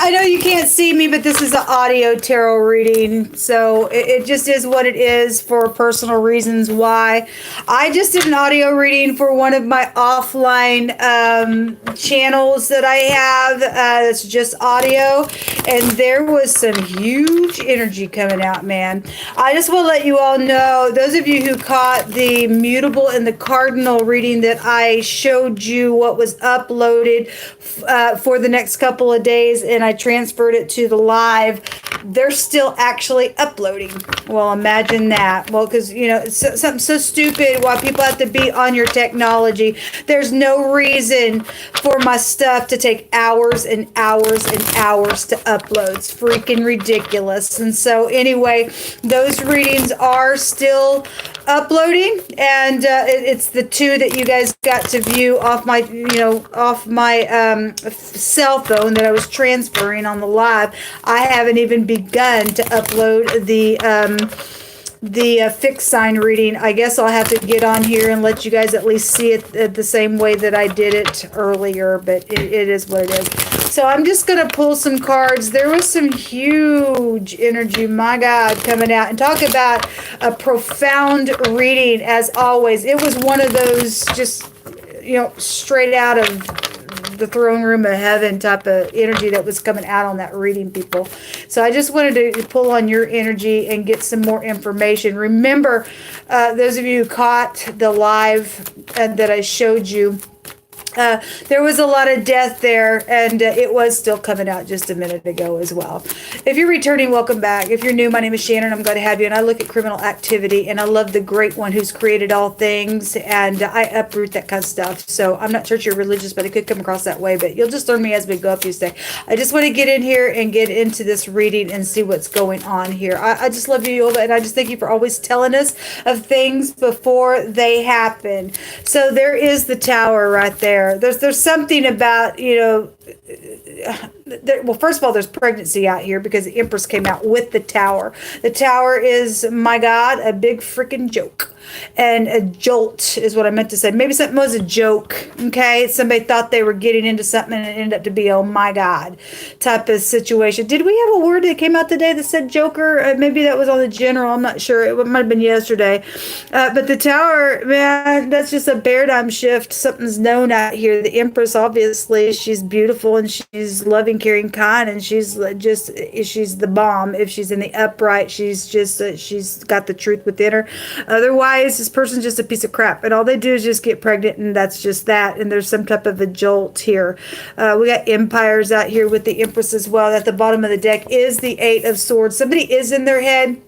I know you can't see me, but this is an audio tarot reading. So it just is what it is for personal reasons why. I just did an audio reading for one of my offline channels that I have. It's just audio. And there was some huge energy coming out, man. I just want to let you all know, those of you who caught the mutable and the cardinal reading that I showed you what was uploaded for the next couple of days, and I transferred it to the live, they're still actually uploading. Well, imagine that. Well, because, you know, it's something so stupid why people have to be on your technology. There's no reason for my stuff to take hours and hours and hours to upload. It's freaking ridiculous. And so anyway, those readings are still uploading, and it's the two that you guys got to view off my, off my cell phone that I was transferring on the live. I haven't even begun to upload the fixed sign reading. I guess I'll have to get on here and let you guys at least see it the same way that I did it earlier, but it is what it is. So I'm just going to pull some cards. There was some huge energy, my God, coming out. And talk about a profound reading, as always. It was one of those just, straight out of the throne room of heaven type of energy that was coming out on that reading, people. So I just wanted to pull on your energy and get some more information. Remember, those of you who caught the live that I showed you, there was a lot of death there, and it was still coming out just a minute ago as well. If you're returning, welcome back. If you're new, my name is Shannon. I'm glad to have you, and I look at criminal activity, and I love the great one who's created all things, and I uproot that kind of stuff. So I'm not sure you're religious, but it could come across that way, but you'll just learn me as we go up these days. I just want to get in here and get into this reading and see what's going on here. I just love you, and I just thank you for always telling us of things before they happen. So there is the tower right there. There's something about, well, first of all, there's pregnancy out here because the Empress came out with the tower. The tower is, my God, a big freaking joke. And a jolt is what I meant to say. Maybe something was a joke, okay? Somebody thought they were getting into something and it ended up to be, oh my God, type of situation. Did we have a word that came out today that said joker? Maybe that was on the general. I'm not sure. It might have been yesterday. But the tower, man, that's just a paradigm shift. Something's known out here. The Empress, obviously, she's beautiful and she's loving, caring, kind, and she's the bomb. If she's in the upright, she's got the truth within her. Otherwise, this person's just a piece of crap, and all they do is just get pregnant, and that's just that. And there's some type of a jolt here. We got empires out here with the Empress as well. At the bottom of the deck is the Eight of Swords. Somebody is in their head.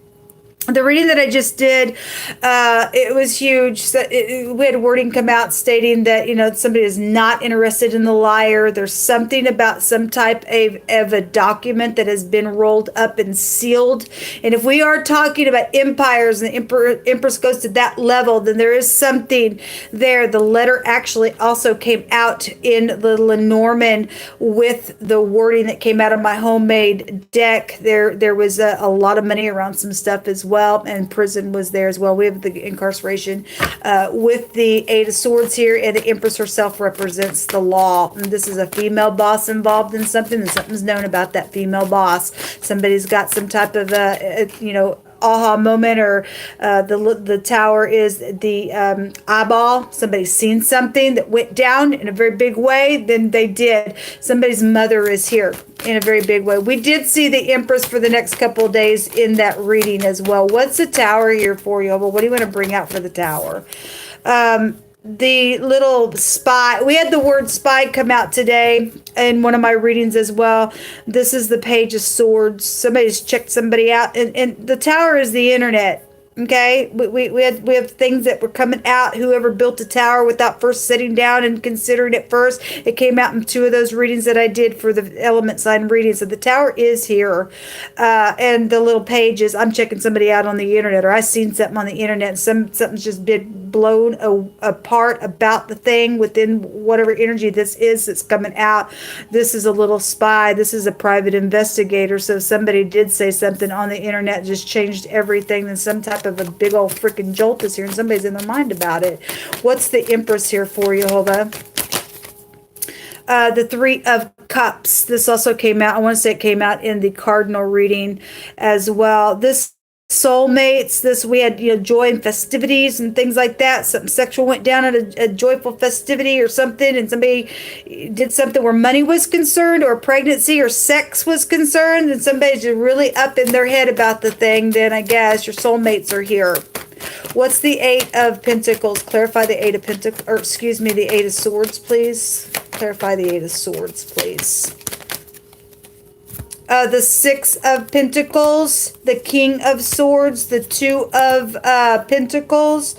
The reading that I just did, it was huge. We had wording come out stating that, somebody is not interested in the liar. There's something about some type of a document that has been rolled up and sealed. And if we are talking about empires and the Empress goes to that level, then there is something there. The letter actually also came out in the Lenormand with the wording that came out of my homemade deck. There was a lot of money around some stuff as well. And prison was there as well. We have the incarceration with the Eight of Swords here, and the Empress herself represents the law. And this is a female boss involved in something, and something's known about that female boss. Somebody's got some type of aha moment, or the tower is the eyeball. Somebody's seen something that went down in a very big way. Then they did. Somebody's mother is here in a very big way. We did see the Empress for the next couple of days in that reading as well. What's the tower here for you? Well, what do you want to bring out for the tower? The little spy, we had the word spy come out today in one of my readings as well. This is the Page of Swords. Somebody's checked somebody out, and the tower is the internet. Okay, we have things that were coming out. Whoever built a tower without first sitting down and considering it first. It came out in two of those readings that I did for the element sign reading. So the tower is here, and the little pages. I'm checking somebody out on the internet, or I seen something on the internet. Something's just been blown apart about the thing within whatever energy this is that's coming out. This is a little spy. This is a private investigator. So somebody did say something on the internet, just changed everything. And some type of a big old freaking jolt is here, and somebody's in their mind about it. What's the Empress here for you, Jehovah? The Three of Cups. This also came out. I want to say it came out in the cardinal reading as well. This soulmates, this we had, joy and festivities and things like that. Something sexual went down at a joyful festivity or something, and somebody did something where money was concerned or pregnancy or sex was concerned, and somebody's just really up in their head about the thing. Then I guess your soulmates are here. What's the Eight of Pentacles? Clarify the Eight of Pentacles, or excuse me, the Eight of Swords, please. Clarify the Eight of Swords, please. The Six of Pentacles, the King of Swords, the Two of Pentacles,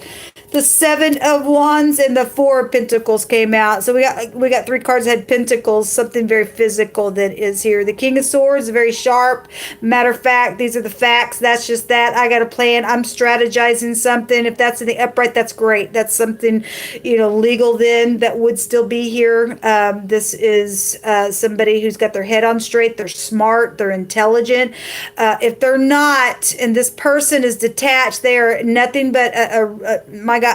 the Seven of Wands, and the Four of Pentacles came out. So we got three cards that had pentacles, something very physical that is here. The King of Swords, very sharp. Matter of fact, these are the facts. That's just that. I got a plan. I'm strategizing something. If that's in the upright, that's great. That's something, legal then that would still be here. This is somebody who's got their head on straight. They're smart. They're intelligent. If they're not, and this person is detached, they are nothing but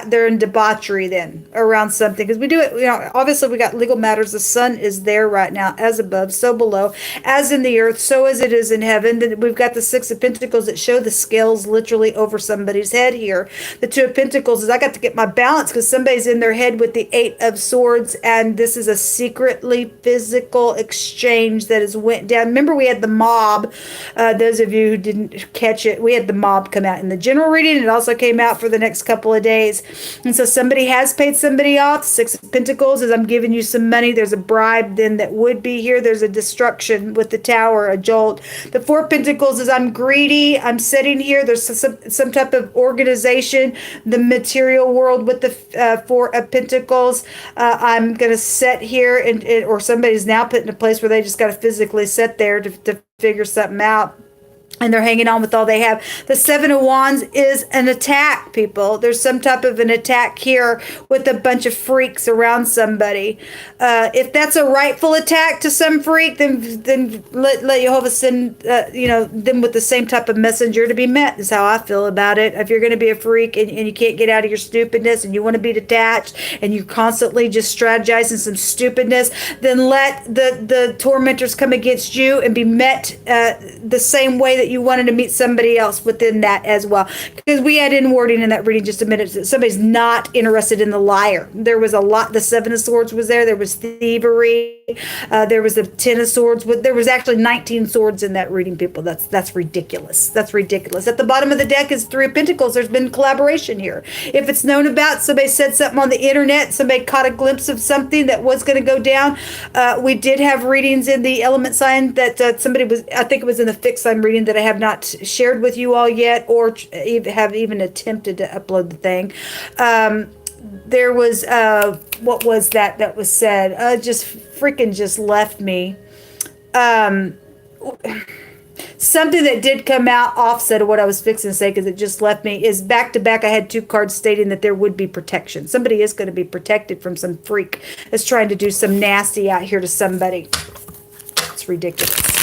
they're in debauchery then around something, because we do it, obviously we got legal matters. The sun is there right now, as above, so below, as in the earth, so as it is in heaven. Then we've got the Six of Pentacles that show the scales literally over somebody's head here. The Two of Pentacles is I got to get my balance because somebody's in their head with the Eight of Swords, and this is a secretly physical exchange that has went down. Remember, we had the mob. Those of you who didn't catch it, we had the mob come out in the general reading. It also came out for the next couple of days. And so somebody has paid somebody off. Six of Pentacles is I'm giving you some money. There's a bribe then that would be here. There's a destruction with the Tower, a jolt. The Four of Pentacles is I'm greedy. I'm sitting here. There's some type of organization, the material world with the Four of Pentacles. I'm going to sit here or somebody's now put in a place where they just got to physically sit there to figure something out. And they're hanging on with all they have. The Seven of Wands is an attack, people. There's some type of an attack here with a bunch of freaks around somebody. If that's a rightful attack to some freak, then let Jehovah send, them with the same type of messenger to be met, is how I feel about it. If you're going to be a freak and you can't get out of your stupidness and you want to be detached and you're constantly just strategizing some stupidness, then let the tormentors come against you and be met the same way that you wanted to meet somebody else within that as well. Because we had in wording in that reading just a minute, somebody's not interested in the liar. There was a lot. The Seven of Swords was there. There was thievery. There was the Ten of Swords. There was actually 19 swords in that reading, people. That's ridiculous. That's ridiculous. At the bottom of the deck is Three of Pentacles. There's been collaboration here. If it's known about, somebody said something on the internet, somebody caught a glimpse of something that was going to go down. We did have readings in the element sign that somebody was, I think it was in the fixed sign reading that I have not shared with you all yet, or have even attempted to upload the thing. There was what was that was said? Just freaking just left me. Something that did come out offset of what I was fixing to say, because it just left me, is back to back I had two cards stating that there would be protection. Somebody is going to be protected from some freak that's trying to do some nasty out here to somebody. It's ridiculous.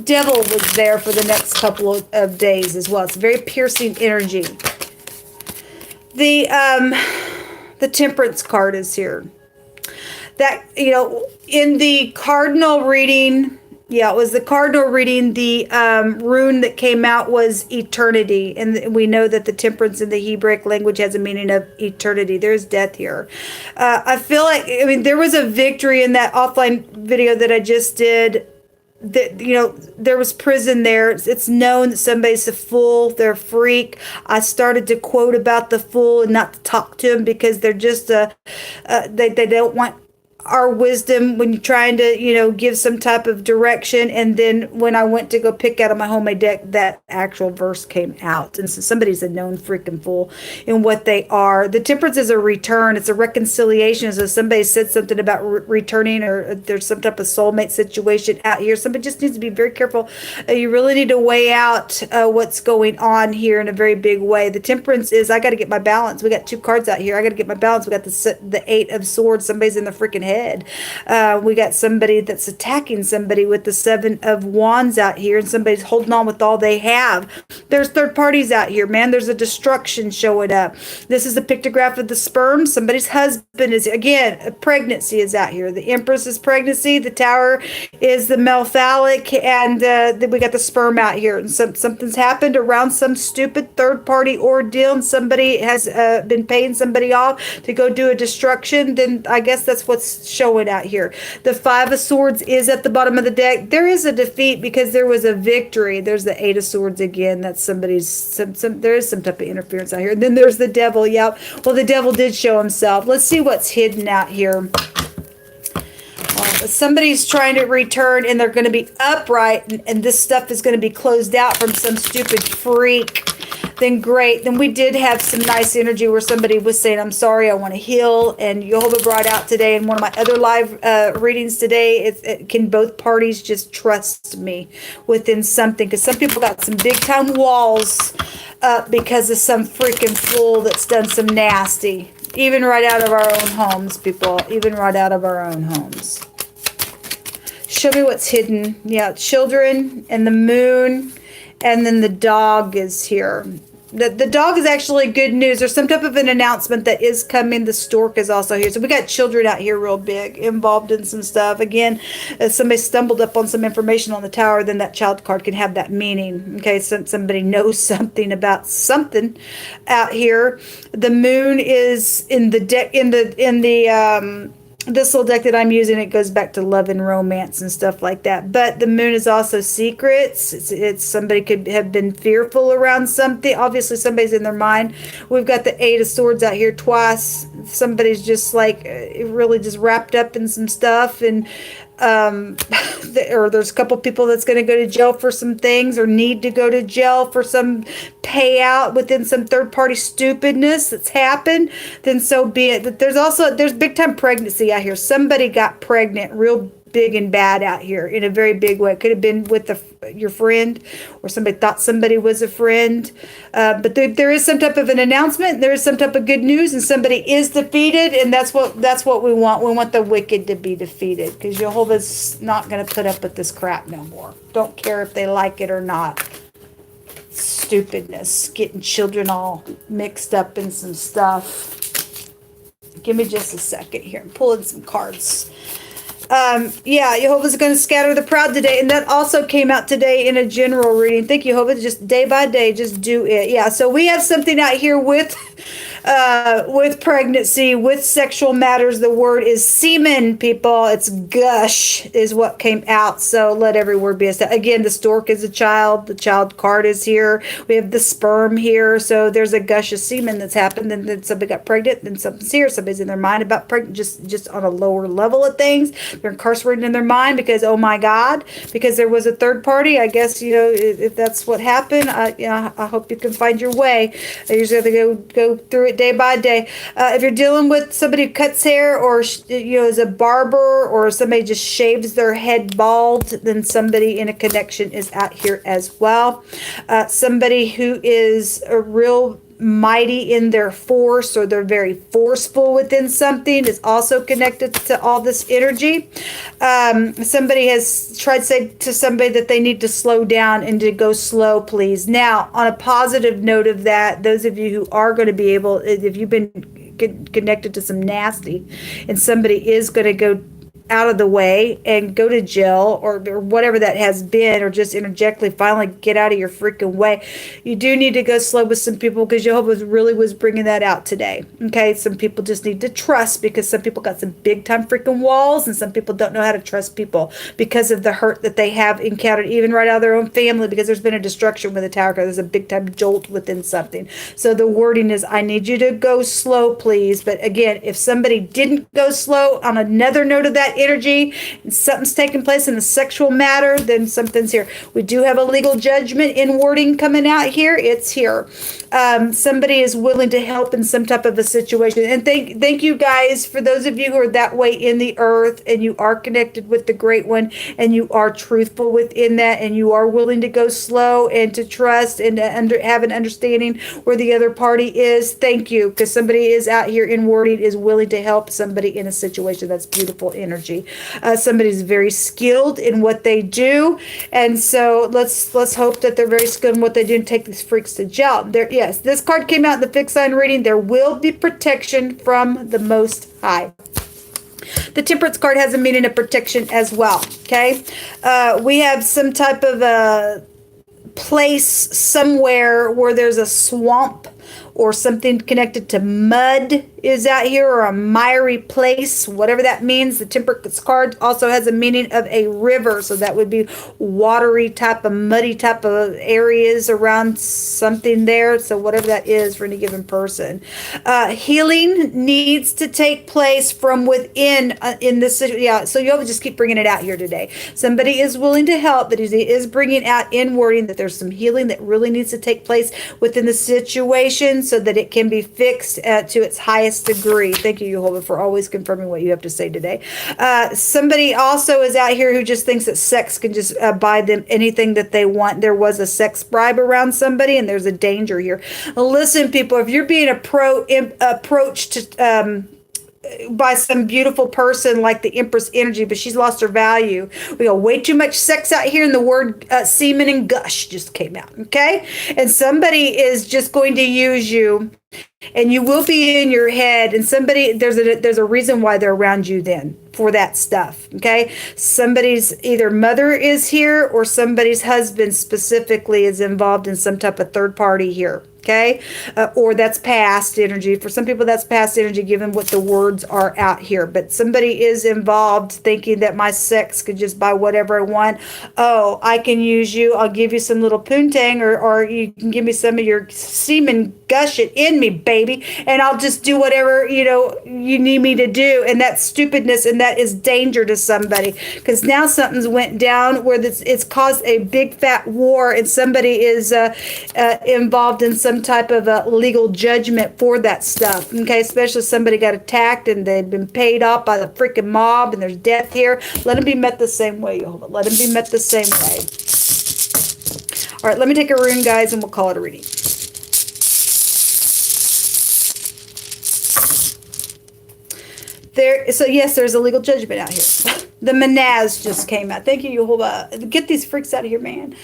Devil was there for the next couple of days as well. It's very piercing energy. The Temperance card is here. That, in the cardinal reading, it was the cardinal reading, the rune that came out was eternity. And we know that the temperance in the Hebraic language has a meaning of eternity. There's death here. I feel like, there was a victory in that offline video that I just did. There was prison there. It's known that somebody's a fool. They're a freak. I started to quote about the fool and not to talk to them because they're just they don't want our wisdom when you're trying to, give some type of direction. And then when I went to go pick out of my homemade deck, that actual verse came out. And so somebody's a known freaking fool in what they are. The Temperance is a return. It's a reconciliation. So somebody said something about returning, or there's some type of soulmate situation out here. Somebody just needs to be very careful. You really need to weigh out what's going on here in a very big way. The Temperance is, I got to get my balance. We got two cards out here. I got to get my balance. We got the Eight of Swords. Somebody's in the freaking head dead. We got somebody that's attacking somebody with the 7 of Wands out here, and somebody's holding on with all they have. There's third parties out here, man. There's a destruction showing up. This is the pictograph of the sperm. Somebody's husband is, again, a pregnancy is out here. The Empress is pregnancy. The Tower is the male phallic, and then we got the sperm out here. And something's happened around some stupid third-party ordeal, and somebody has been paying somebody off to go do a destruction. Then I guess that's what's showing out here. The 5 of Swords is at the bottom of the deck. There is a defeat because there was a victory. There's the 8 of Swords again. That's somebody's, there is some type of interference out here. And then there's the Devil. Yep. Well, the Devil did show himself. Let's see what's hidden out here. Somebody's trying to return, and they're going to be upright, and this stuff is going to be closed out from some stupid freak. Then great. Then we did have some nice energy where somebody was saying, I'm sorry, I want to heal. And Jehovah brought out today in one of my other live readings today, can both parties just trust me within something? Because some people got some big time walls up because of some freaking fool that's done some nasty. Even right out of our own homes, people. Even right out of our own homes. Show me what's hidden. Yeah, children and the moon. And then the dog is here. The dog is actually good news. There's some type of an announcement that is coming. The stork is also here. So we got children out here real big, involved in some stuff. Again, if somebody stumbled up on some information on the Tower, then that child card can have that meaning. Okay, so somebody knows something about something out here. The moon is in the deck, this little deck that I'm using. It goes back to love and romance and stuff like that. But the moon is also secrets. It's somebody could have been fearful around something. Obviously, somebody's in their mind. We've got the 8 of Swords out here twice. Somebody's just like really just wrapped up in some stuff, and or there's a couple people that's going to go to jail for some things, or need to go to jail for some payout within some third-party stupidness that's happened. Then so be it. But there's big time pregnancy out here. Somebody got pregnant real big and bad out here in a very big way. It could have been with your friend, or somebody thought somebody was a friend. But there is some type of an announcement. There is some type of good news, and somebody is defeated, and that's what we want. We want the wicked to be defeated, because Jehovah's not going to put up with this crap no more. Don't care if they like it or not. Stupidness, getting children all mixed up in some stuff. Give me just a second here. I'm pulling some cards. Yeah, Jehovah's going to scatter the proud today, and that also came out today in a general reading. Thank you, Jehovah. Just day by day, just do it. Yeah, so we have something out here with pregnancy, with sexual matters. The word is semen, people. It's gush is what came out. So let every word be established. Again, the stork is a child. The child card is here. We have the sperm here. So there's a gush of semen that's happened. And then somebody got pregnant. Then something's here. Somebody's in their mind about pregnant, just on a lower level of things. They're incarcerated in their mind because, oh my God, because there was a third party. I guess, if that's what happened, I hope you can find your way. I usually have to go through it day by day. If you're dealing with somebody who cuts hair, or is a barber, or somebody just shaves their head bald, then somebody in a connection is out here as well. Somebody who is a real mighty in their force, or they're very forceful within something, is also connected to all this energy. Somebody has tried to say to somebody that they need to slow down and to go slow, please. Now, on a positive note of that, those of you who are going to be able, if you've been connected to some nasty, and somebody is going to go out of the way and go to jail, or whatever that has been, or just interjectly finally get out of your freaking way, you do need to go slow with some people, because Jehovah really was bringing that out today. Okay, some people just need to trust, because some people got some big time freaking walls, and some people don't know how to trust people because of the hurt that they have encountered, even right out of their own family, because there's been a destruction with the Tower card. There's a big time jolt within something. So the wording is, I need you to go slow, please. But again, if somebody didn't go slow, on another note of that energy and something's taking place in the sexual matter, then something's here. We do have a legal judgment in wording coming out here. It's here. Somebody is willing to help in some type of a situation. And thank you guys for those of you who are that way in the earth, and you are connected with the Great One, and you are truthful within that, and you are willing to go slow and to trust and to have an understanding where the other party is. Thank you, because somebody is out here in wording is willing to help somebody in a situation. That's beautiful energy. Somebody's very skilled in what they do, and so let's hope that they're very skilled in what they do and take these freaks to jail. Yes, this card came out in the fixed sign reading. There will be protection from the Most High. The Temperance card has a meaning of protection as well. Okay, we have some type of a place somewhere where there's a swamp or something connected to mud is out here, or a miry place, whatever that means. The Temperance card also has a meaning of a river, so that would be watery type of muddy type of areas around something there. So whatever that is for any given person, healing needs to take place from within in this. Yeah, so you'll just keep bringing it out here today. Somebody is willing to help, but he is bringing out in wording that there's some healing that really needs to take place within the situation so that it can be fixed to its highest degree. Thank you, Jehovah, for always confirming what you have to say today. Somebody also is out here who just thinks that sex can just buy them anything that they want. There was a sex bribe around somebody, and there's a danger here. Listen, people, if you're being approached by some beautiful person like the Empress energy, but she's lost her value. We got way too much sex out here, and the word semen and gush just came out, okay? And somebody is just going to use you, and you will be in your head, and somebody, there's a reason why they're around you then for that stuff, okay? Somebody's either mother is here, or somebody's husband specifically is involved in some type of third party here. Okay, or that's past energy. For some people, that's past energy, given what the words are out here. But somebody is involved thinking that my sex could just buy whatever I want. Oh, I can use you. I'll give you some little poontang, or you can give me some of your semen, gush it in me, baby, and I'll just do whatever you need me to do. And that's stupidness, and that is danger to somebody, because now something's went down where it's caused a big fat war, and somebody is involved in some type of a legal judgment for that stuff. Okay, especially if somebody got attacked and they've been paid off by the freaking mob, and there's death here. Let them be met the same way, Jehovah. Let them be met the same way. All right, let me take a rune, guys, and we'll call it a reading. So yes, there's a legal judgment out here. The Manaz just came out. Thank you, Jehovah. Get these freaks out of here, man.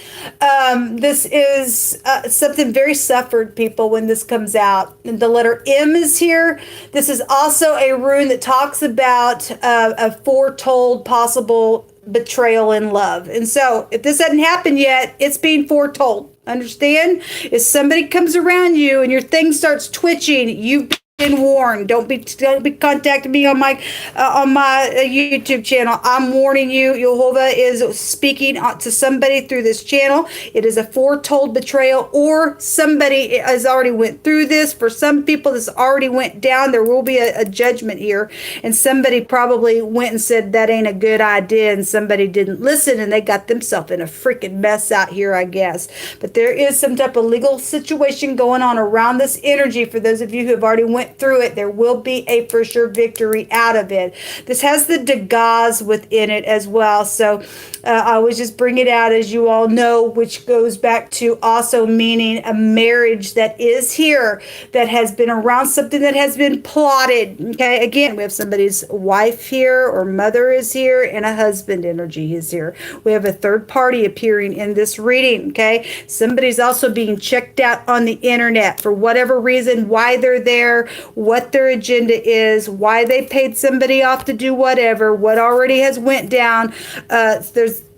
This is something very suffered, people, when this comes out. And the letter M is here. This is also a rune that talks about a foretold possible betrayal in love. And so if this hasn't happened yet, it's being foretold. Understand? If somebody comes around you and your thing starts twitching, you've been warned. Don't be contacting me on my YouTube channel. I'm warning you. Jehovah is speaking to somebody through this channel. It is a foretold betrayal, or somebody has already went through this. For some people, this already went down. There will be a judgment here, and somebody probably went and said that ain't a good idea, and somebody didn't listen, and they got themselves in a freaking mess out here, I guess. But there is some type of legal situation going on around this energy. For those of you who have already went through it, there will be a for sure victory out of it. This has the Degas within it as well, so I was just bring it out, as you all know, which goes back to also meaning a marriage that is here, that has been around, something that has been plotted. Okay, again, we have somebody's wife here, or mother is here, and a husband energy is here. We have a third party appearing in this reading. Okay, somebody's also being checked out on the internet for whatever reason, why they're there, what their agenda is, why they paid somebody off to do whatever, what already has went down.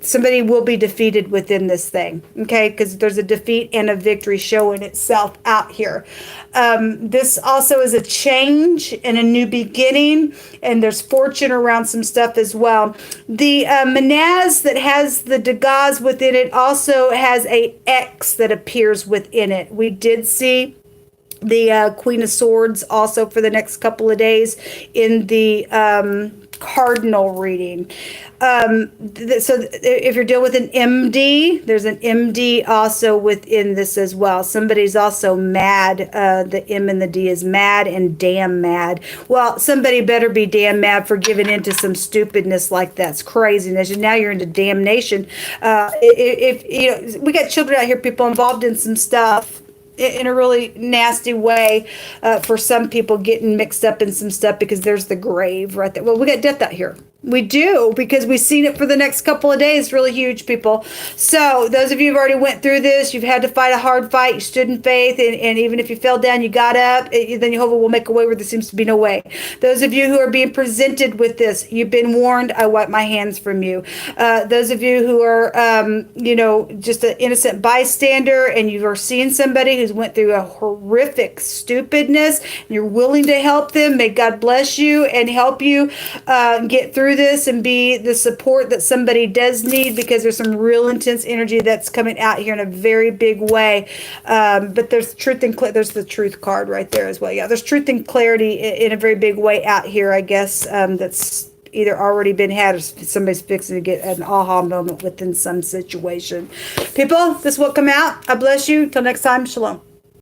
Somebody will be defeated within this thing, okay? Because there's a defeat and a victory showing itself out here. This also is a change and a new beginning, and there's fortune around some stuff as well. The Manaz that has the Degas within it also has a X that appears within it. We did see the Queen of Swords also for the next couple of days in the cardinal reading. So if you're dealing with an MD, there's an MD also within this as well. Somebody's also mad. The M and the D is mad and damn mad. Well, somebody better be damn mad for giving into some stupidness like that's craziness. And now you're into damnation. If you know, we got children out here, people involved in some stuff in a really nasty way, for some people getting mixed up in some stuff because there's the grave right there. Well, we got death out here. We do, because we've seen it for the next couple of days. Really huge, people. So those of you who've already went through this, you've had to fight a hard fight. You stood in faith, and even if you fell down, you got up. Then Jehovah will make a way where there seems to be no way. Those of you who are being presented with this, you've been warned. I wipe my hands from you. Those of you who are, just an innocent bystander, and you are seeing somebody who's went through a horrific stupidness, and you're willing to help them. May God bless you and help you get through this and be the support that somebody does need, because there's some real intense energy that's coming out here in a very big way. But there's truth and there's the truth card right there as well. Yeah, there's truth and clarity in a very big way out here, I guess, that's either already been had or somebody's fixing to get an aha moment within some situation. People, this will come out. I bless you. Till next time, shalom.